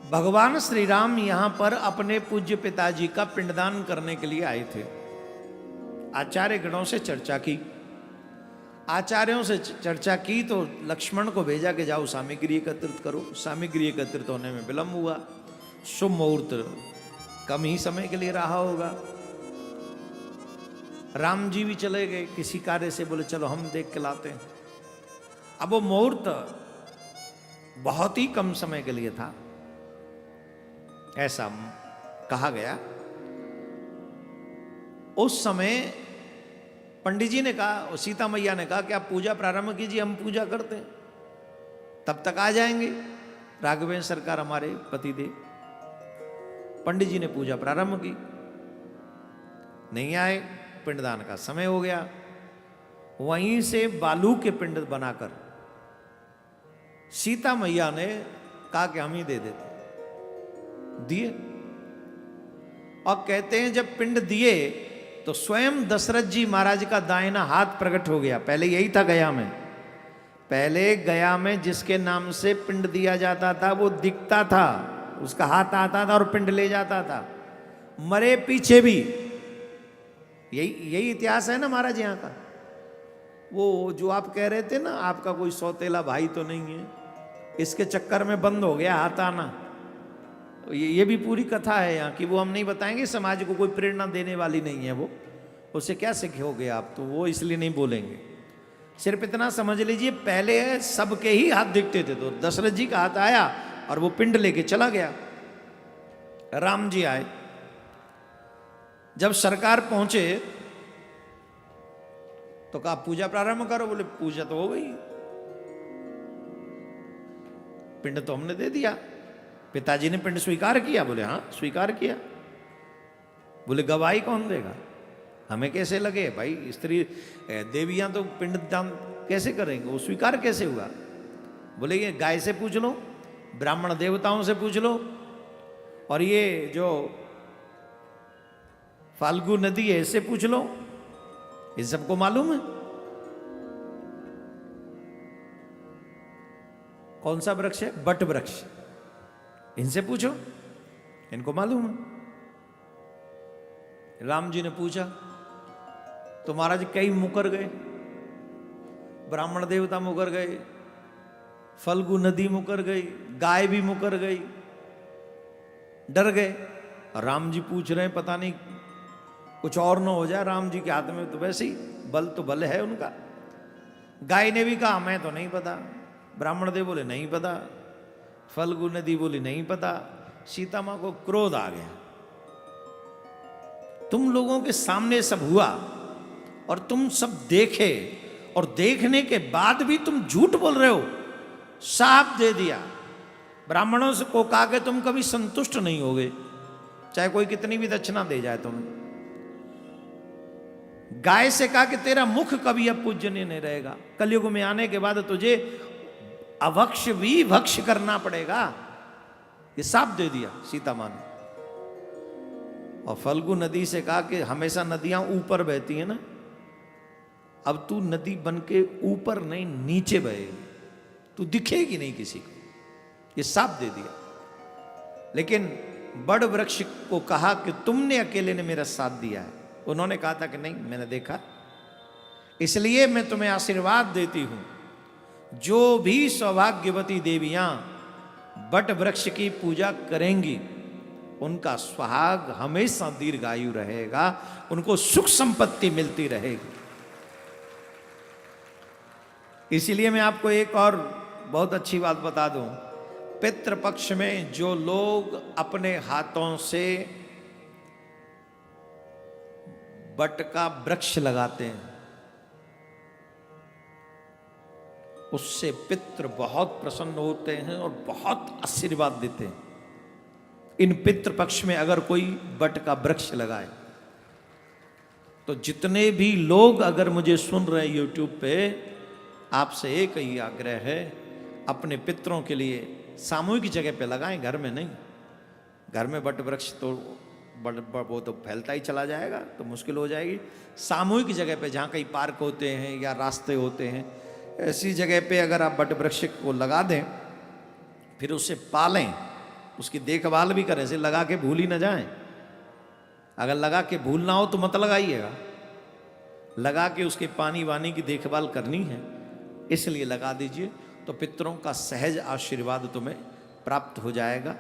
भगवान श्री राम यहां पर अपने पूज्य पिताजी का पिंडदान करने के लिए आए थे। आचार्य गणों से चर्चा की, आचार्यों से चर्चा की तो लक्ष्मण को भेजा कि जाओ सामग्री एकत्रित करो। सामग्री एकत्रित होने में विलंब हुआ। शुभ मुहूर्त कम ही समय के लिए रहा होगा। राम जी भी चले गए किसी कार्य से, बोले चलो हम देख के लाते हैं। अब वो मुहूर्त बहुत ही कम समय के लिए था, ऐसा कहा गया। उस समय पंडित जी ने कहा और सीता मैया ने कहा कि आप पूजा प्रारंभ कीजिए, हम पूजा करते हैं, तब तक आ जाएंगे राघवेंद्र सरकार हमारे पतिदेव। पंडित जी ने पूजा प्रारंभ की, नहीं आए, पिंडदान का समय हो गया। वहीं से बालू के पिंड बनाकर सीता मैया ने कहा कि हम ही दे देते, दिए। और कहते हैं जब पिंड दिए तो स्वयं दशरथ जी महाराज का दाहिना हाथ प्रकट हो गया। पहले यही था गया में, पहले गया में जिसके नाम से पिंड दिया जाता था वो दिखता था, उसका हाथ आता था और पिंड ले जाता था। मरे पीछे भी यही इतिहास है ना महाराज यहाँ का। वो जो आप कह रहे थे ना, आपका कोई सौतेला भाई तो नहीं है, इसके चक्कर में बंद हो गया हाथ आना। ये भी पूरी कथा है यहाँ की, वो हम नहीं बताएंगे, समाज को कोई प्रेरणा देने वाली नहीं है वो, उससे क्या सीखोगे आप, तो वो इसलिए नहीं बोलेंगे। सिर्फ इतना समझ लीजिए, पहले सबके ही हाथ दिखते थे, तो दशरथ जी का हाथ आया और वो पिंड लेके चला गया। राम जी आए, जब सरकार पहुंचे तो कहा पूजा प्रारंभ करो। बोले पूजा तो हो गई, पिंड तो हमने दे दिया। पिताजी ने पिंड स्वीकार किया। बोले हाँ स्वीकार किया। बोले गवाही कौन देगा, हमें कैसे लगे भाई, स्त्री देवियां तो पिंड दान कैसे करेंगे, वो स्वीकार कैसे हुआ। बोले ये गाय से पूछ लो, ब्राह्मण देवताओं से पूछ लो, और ये जो फाल्गु नदी है इससे पूछ लो, इन सबको मालूम है। कौन सा वृक्ष है, बट वृक्ष, इनसे पूछो, इनको मालूम है। राम जी ने पूछा तो महाराज कई मुकर गए, ब्राह्मण देवता मुकर गए, फल्गु नदी मुकर गई, गाय भी मुकर गई, डर गए। और राम जी पूछ रहे हैं, पता नहीं कुछ और न हो जाए, राम जी के हाथ में तो वैसे ही बल तो बल है उनका। गाय ने भी कहा मैं तो नहीं पता, ब्राह्मण देव बोले नहीं पता, फल्गु नदी बोली नहीं पता। सीता मां को क्रोध आ गया, तुम लोगों के सामने सब हुआ और तुम सब देखे, और देखने के बाद भी तुम झूठ बोल रहे हो। साफ दे दिया, ब्राह्मणों से को कहा कि तुम कभी संतुष्ट नहीं होगे, चाहे कोई कितनी भी दक्षिणा दे जाए तुम्हें। गाय से कहा कि तेरा मुख कभी अब पूजनीय नहीं रहेगा, कलयुग में आने के बाद तुझे अभक्ष भी भक्ष करना पड़ेगा। ये साफ दे दिया सीता मां ने। और फल्गु नदी से कहा कि हमेशा नदियां ऊपर बहती है ना, अब तू नदी बन के ऊपर नहीं नीचे बहेगी, तू दिखेगी नहीं किसी को, ये साफ दे दिया। लेकिन बड़ वृक्ष को कहा कि तुमने अकेले ने मेरा साथ दिया है। उन्होंने कहा था कि नहीं मैंने देखा, इसलिए मैं तुम्हें आशीर्वाद देती हूं, जो भी सौभाग्यवती देवियां बट वृक्ष की पूजा करेंगी उनका सुहाग हमेशा दीर्घायु रहेगा, उनको सुख संपत्ति मिलती रहेगी। इसीलिए मैं आपको एक और बहुत अच्छी बात बता दूं, पितृपक्ष में जो लोग अपने हाथों से बट का वृक्ष लगाते हैं उससे पितृ बहुत प्रसन्न होते हैं और बहुत आशीर्वाद देते हैं। इन पितृपक्ष में अगर कोई बट का वृक्ष लगाए तो जितने भी लोग अगर मुझे सुन रहे हैं यूट्यूब पे, आपसे एक ही आग्रह है, अपने पितरों के लिए सामूहिक जगह पे लगाएं, घर में नहीं। घर में बट वृक्ष तो वो तो फैलता ही चला जाएगा, तो मुश्किल हो जाएगी। सामूहिक जगह पे जहाँ कहीं पार्क होते हैं या रास्ते होते हैं, ऐसी जगह पे अगर आप बट वृक्ष को लगा दें, फिर उसे पालें, उसकी देखभाल भी करें, इसे लगा के भूल ही ना जाएं। अगर लगा के भूलना हो तो मत लगाइएगा, लगा के उसके पानी वानी की देखभाल करनी है, इसलिए लगा दीजिए। तो पितरों का सहज आशीर्वाद तुम्हें प्राप्त हो जाएगा।